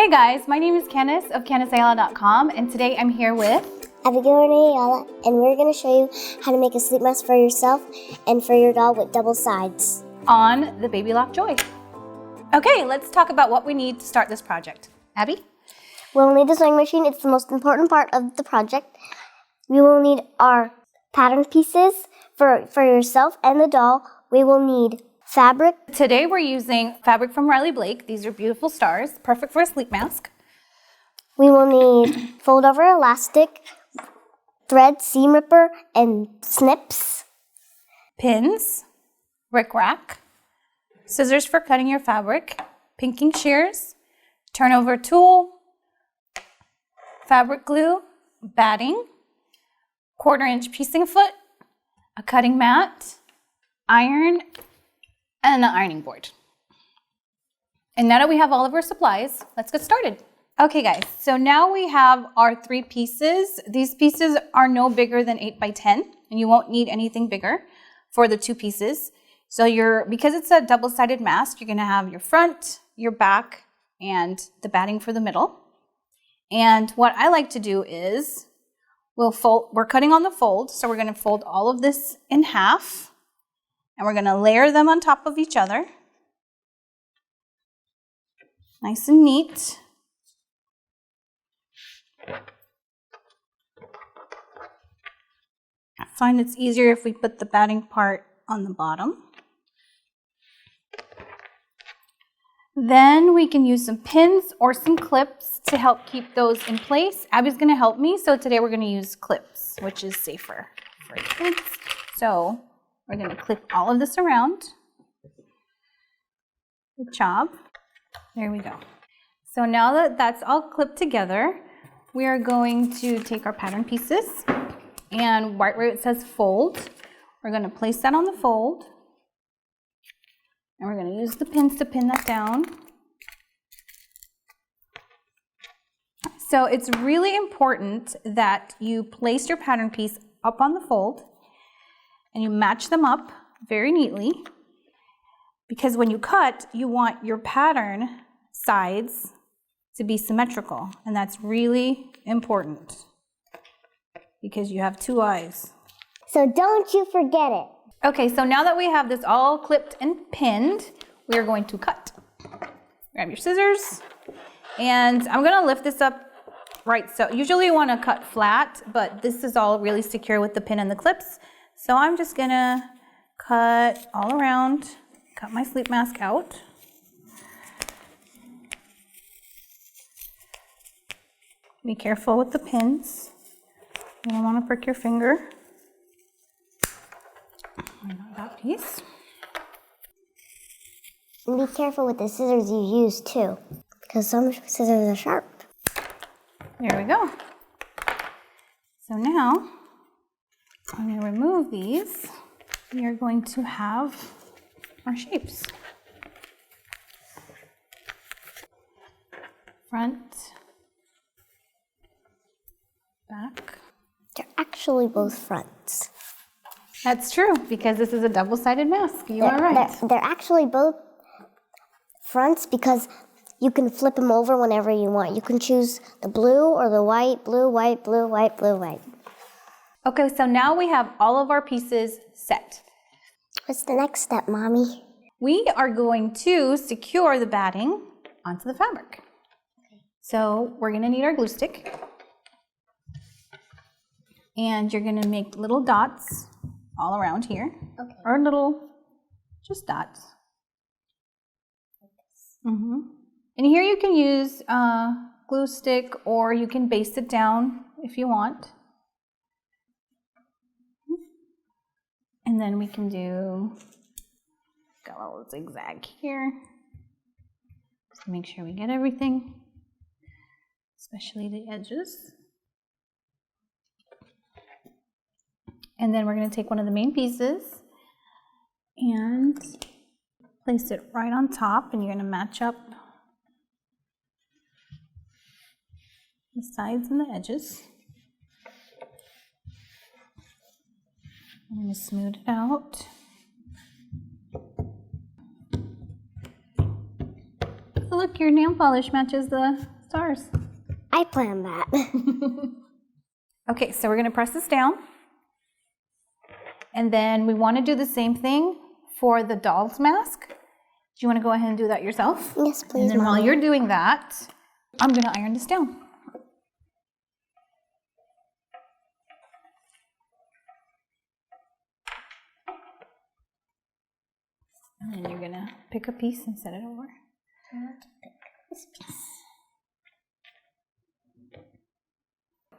Hey guys, my name is Candice of CandiceAyala.com, and today I'm here with Abigail Ayala, and we're going to show you how to make a sleep mask for yourself and for your doll with double sides on the Baby Lock Joy. Okay, let's talk about what we need to start this project. Abby? We'll need a sewing machine. It's the most important part of the project. We will need our pattern pieces for yourself and the doll. We will need fabric. Today we're using fabric from Riley Blake. These are beautiful stars, perfect for a sleep mask. We will need fold over elastic, thread, seam ripper, and snips. Pins, rickrack, scissors for cutting your fabric, pinking shears, turnover tool, fabric glue, batting, 1/4-inch piecing foot, a cutting mat, iron, and an ironing board. And now that we have all of our supplies, let's get started. Okay guys, so now we have our 3 pieces. These pieces are no bigger than 8 by 10, and you won't need anything bigger for the 2 pieces. So because it's a double-sided mask, you're gonna have your front, your back, and the batting for the middle. And what I like to do is, we're cutting on the fold, so we're gonna fold all of this in half, and we're gonna layer them on top of each other. Nice and neat. I find it's easier if we put the batting part on the bottom. Then we can use some pins or some clips to help keep those in place. Abby's gonna help me, so today we're gonna use clips, which is safer for kids. So we're gonna clip all of this around. Good job. There we go. So now that that's all clipped together, we are going to take our pattern pieces, and right where it says fold, we're gonna place that on the fold, and we're gonna use the pins to pin that down. So it's really important that you place your pattern piece up on the fold and you match them up very neatly, because when you cut, you want your pattern sides to be symmetrical, and that's really important because you have 2 eyes. So don't you forget it. Okay, so now that we have this all clipped and pinned, we are going to cut. Grab your scissors, and I'm gonna lift this up right, so usually you wanna cut flat, but this is all really secure with the pin and the clips. So I'm just gonna cut all around, cut my sleep mask out. Be careful with the pins. You don't want to prick your finger. That piece. And be careful with the scissors you use too, because some scissors are sharp. There we go. So now, I'm going to remove these. We are going to have our shapes. Front, back. They're actually both fronts. That's true, because this is a double-sided mask. You are right. They're actually both fronts because you can flip them over whenever you want. You can choose the blue or the white, blue, white, blue, white, blue, white. Okay, so now we have all of our pieces set. What's the next step, Mommy? We are going to secure the batting onto the fabric. So we're gonna need our glue stick. And you're gonna make little dots all around here. Okay. Or just dots. And here you can use glue stick, or you can baste it down if you want. And then we can got a little zigzag here. Just make sure we get everything, especially the edges. And then we're going to take one of the main pieces and place it right on top, and you're going to match up the sides and the edges. I'm going to smooth it out. Look, your nail polish matches the stars. I planned that. Okay, so we're gonna press this down. And then we wanna do the same thing for the doll's mask. Do you wanna go ahead and do that yourself? Yes, please, And then while Mommy. you're doing that, I'm gonna iron this down. And then you're gonna pick a piece and set it over.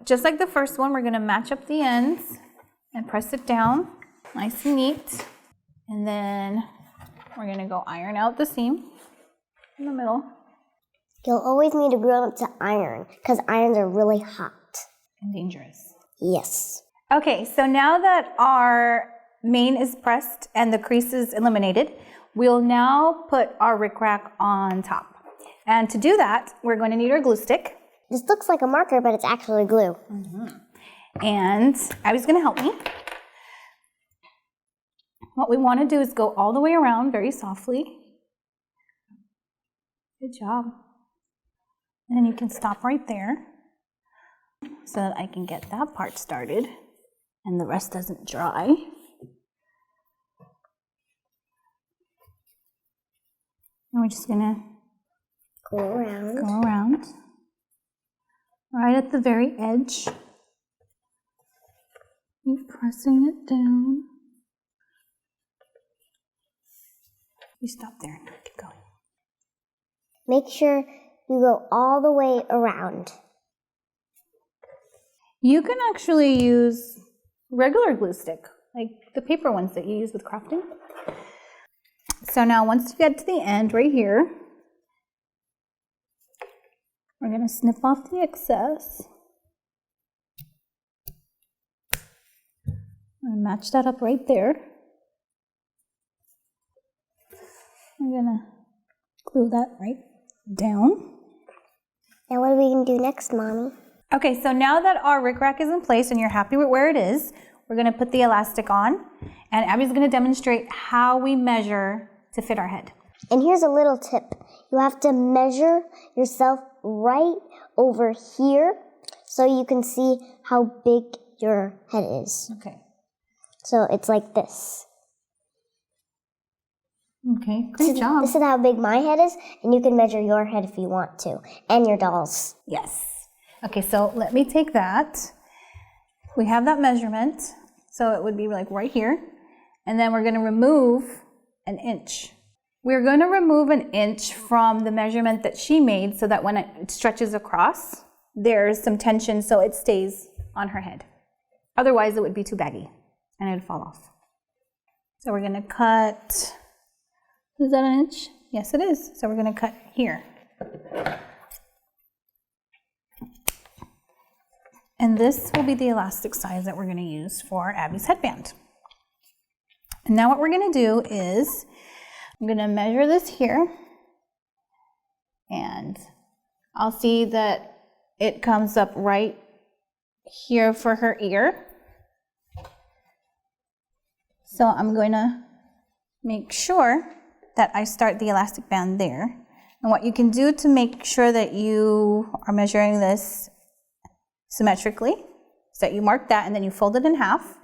Just like the first one, we're gonna match up the ends and press it down, nice and neat. And then we're gonna go iron out the seam in the middle. You'll always need a grown-up to iron, because irons are really hot. And dangerous. Yes. Okay, so now that our mane is pressed and the crease is eliminated, we'll now put our rickrack on top. And to do that, we're going to need our glue stick. This looks like a marker, but it's actually glue. And Abby's going to help me. What we want to do is go all the way around very softly. Good job. And then you can stop right there so that I can get that part started and the rest doesn't dry. And we're just gonna Go around. go around right at the very edge. Keep pressing it down. You stop there and keep going. Make sure you go all the way around. You can actually use regular glue stick, like the paper ones that you use with crafting. So now once you get to the end right here, we're going to snip off the excess. I'm going to match that up right there. I'm going to glue that right down. Now what are we going to do next, Mommy? Okay, so now that our rickrack is in place and you're happy with where it is, we're going to put the elastic on, and Abby's going to demonstrate how we measure to fit our head. And here's a little tip. You have to measure yourself right over here so you can see how big your head is. Okay. So it's like this. Okay, great job. This is how big my head is, and you can measure your head if you want to, and your doll's. Yes. Okay, so let me take that. We have that measurement, so it would be like right here. And then we're going to remove an inch. We're going to remove an inch from the measurement that she made so that when it stretches across, there's some tension so it stays on her head. Otherwise, it would be too baggy and it would fall off. So we're going to cut, is that an inch? Yes, it is. So we're going to cut here. And this will be the elastic size that we're going to use for Abby's headband. And now what we're going to do is I'm going to measure this here, and I'll see that it comes up right here for her ear. So I'm going to make sure that I start the elastic band there. And what you can do to make sure that you are measuring this symmetrically is that you mark that and then you fold it in half.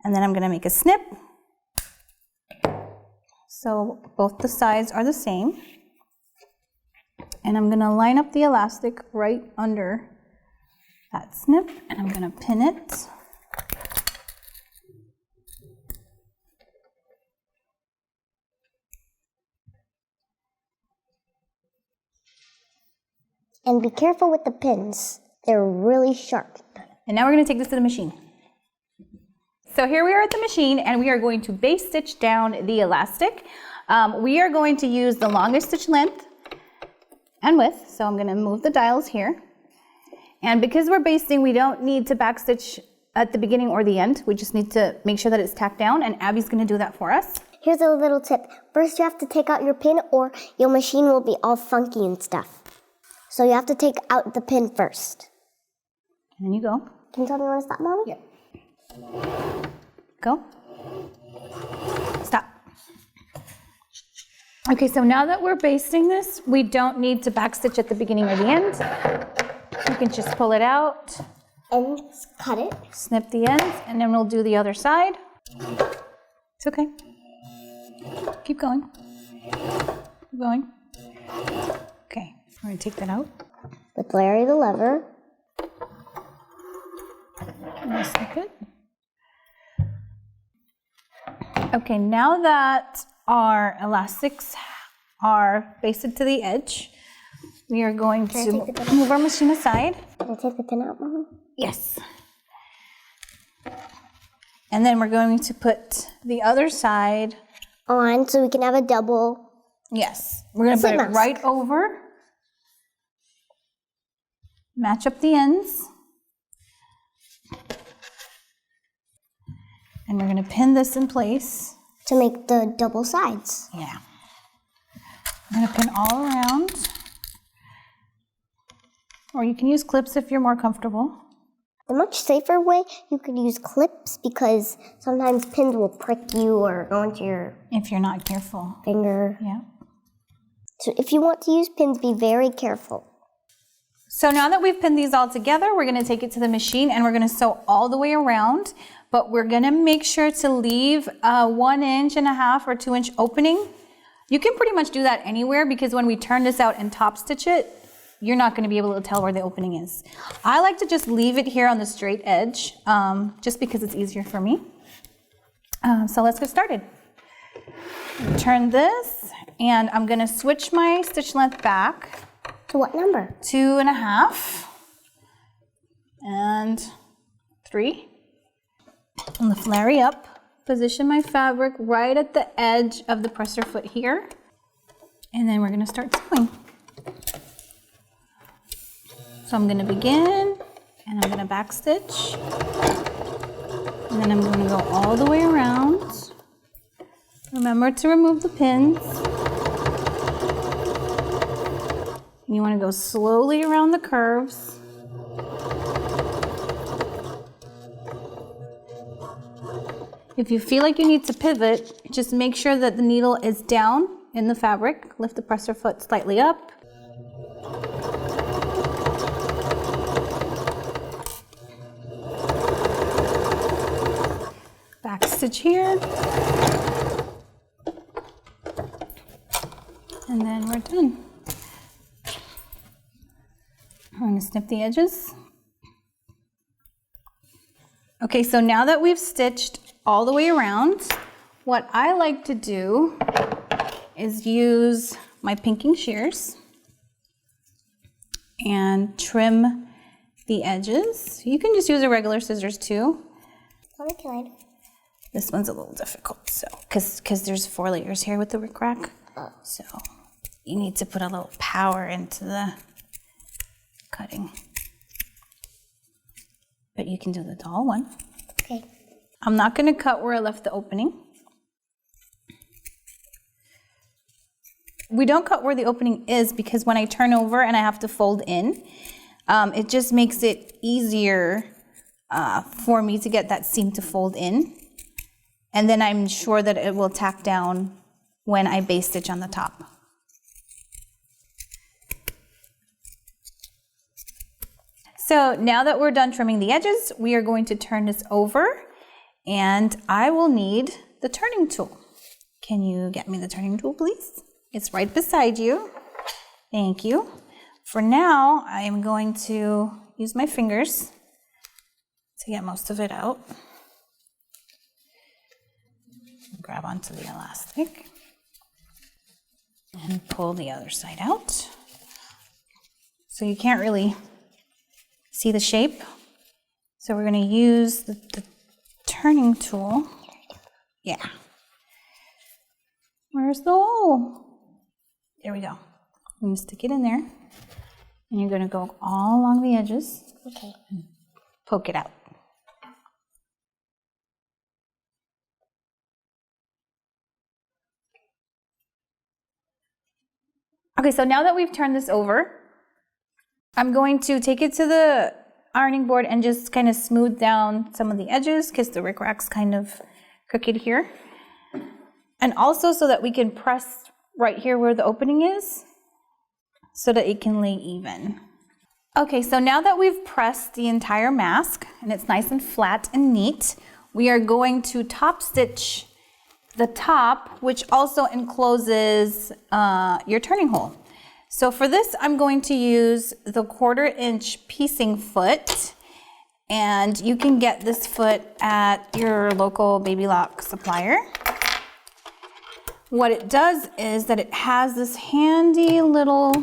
And then I'm going to make a snip. So both the sides are the same. And I'm going to line up the elastic right under that snip, and I'm going to pin it. And be careful with the pins. They're really sharp. And now we're going to take this to the machine. So here we are at the machine, and we are going to base stitch down the elastic. We are going to use the longest stitch length and width, so I'm going to move the dials here. And because we're basting, we don't need to back stitch at the beginning or the end. We just need to make sure that it's tacked down, and Abby's going to do that for us. Here's a little tip. First, you have to take out your pin, or your machine will be all funky and stuff. So you have to take out the pin first. And then you go. Can you tell me when to stop, Mommy? Yep. Go. Stop. Okay, so now that we're basting this, we don't need to backstitch at the beginning or the end. You can just pull it out, And cut it. snip the ends, and then we'll do the other side. It's okay. Keep going. Keep going. Okay, we're gonna take that out. With Larry the lever. And we'll snip it. Okay, now that our elastics are basted to the edge, we are going to move our machine aside. Can I take the pin out, Mom? Yes. And then we're going to put the other side On so we can have a double. Yes, we're going to put it mask. right over, match up the ends, and we're going to pin this in place. To make the double sides. Yeah. I'm going to pin all around, or you can use clips if you're more comfortable. The much safer way, you could use clips because sometimes pins will prick you or go into your If you're not careful. finger. Yeah. So if you want to use pins, be very careful. So now that we've pinned these all together, we're going to take it to the machine and we're going to sew all the way around, but we're going to make sure to leave a 1.5 inch or 2 inch opening. You can pretty much do that anywhere because when we turn this out and top stitch it, you're not going to be able to tell where the opening is. I like to just leave it here on the straight edge, just because it's easier for me. So let's get started. Turn this, and I'm going to switch my stitch length back. To what number? 2.5 and 3. And lift Larry up. Position my fabric right at the edge of the presser foot here. And then we're going to start sewing. So I'm going to begin, and I'm going to back stitch. And then I'm going to go all the way around. Remember to remove the pins. And you want to go slowly around the curves. If you feel like you need to pivot, just make sure that the needle is down in the fabric. Lift the presser foot slightly up. Back stitch here. And then we're done. I'm going to snip the edges. Okay, so now that we've stitched all the way around, what I like to do is use my pinking shears and trim the edges. You can just use a regular scissors too. Okay. This one's a little difficult, so because there's 4 layers here with the rickrack, so you need to put a little power into the cutting. But you can do the tall one. Okay. I'm not going to cut where I left the opening. We don't cut where the opening is because when I turn over and I have to fold in, it just makes it easier for me to get that seam to fold in. And then I'm sure that it will tack down when I base stitch on the top. So now that we're done trimming the edges, we are going to turn this over, and I will need the turning tool. Can you get me the turning tool, please? It's right beside you. Thank you. For now, I am going to use my fingers to get most of it out. Grab onto the elastic and pull the other side out. So you can't really see the shape. So we're going to use the turning tool. Yeah. Where's the hole? There we go. I'm going to stick it in there. And you're going to go all along the edges. Okay. And poke it out. Okay, so now that we've turned this over, I'm going to take it to the ironing board and just kind of smooth down some of the edges because the rickrack's kind of crooked here. And also so that we can press right here where the opening is so that it can lay even. Okay, so now that we've pressed the entire mask and it's nice and flat and neat, we are going to top stitch the top, which also encloses your turning hole. So for this, I'm going to use the 1/4 inch piecing foot, and you can get this foot at your local Baby Lock supplier. What it does is that it has this handy little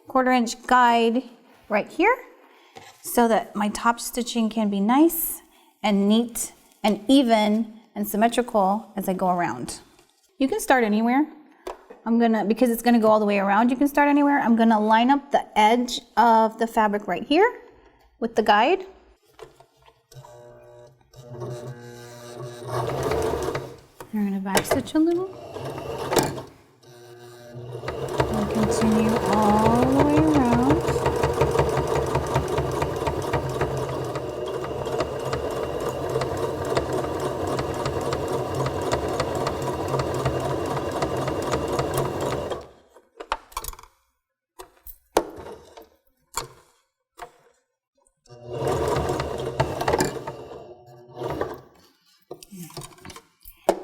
1/4 inch guide right here so that my top stitching can be nice and neat and even and symmetrical as I go around. You can start anywhere. Because it's gonna go all the way around, you can start anywhere. I'm gonna line up the edge of the fabric right here with the guide. I'm gonna back stitch a little. And continue all the way around.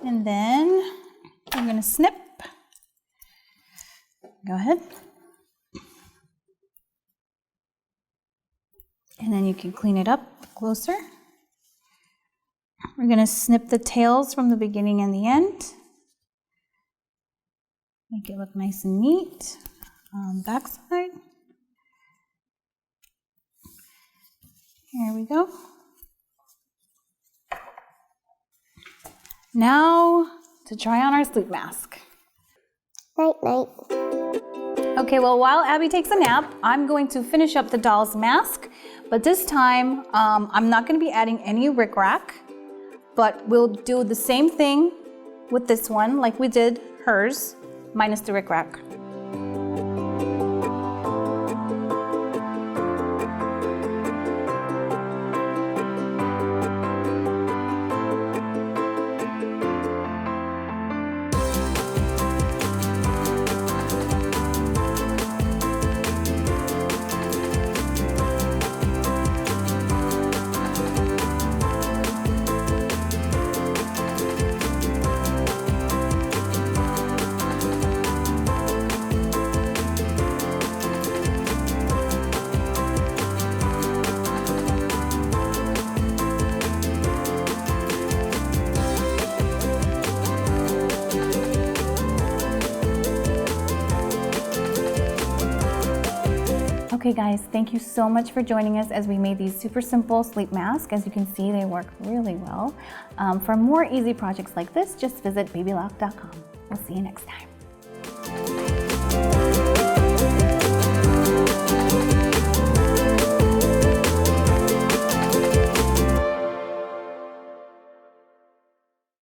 And then I'm going to snip. Go ahead. And then you can clean it up closer. We're going to snip the tails from the beginning and the end. Make it look nice and neat on the back side. Here we go. Now to try on our sleep mask. Night, night. Okay, well, while Abby takes a nap, I'm going to finish up the doll's mask, but this time I'm not going to be adding any rickrack, but we'll do the same thing with this one like we did hers, minus the rickrack. Okay guys, thank you so much for joining us as we made these super simple sleep masks. As you can see, they work really well. For more easy projects like this, just visit babylock.com. We'll see you next time.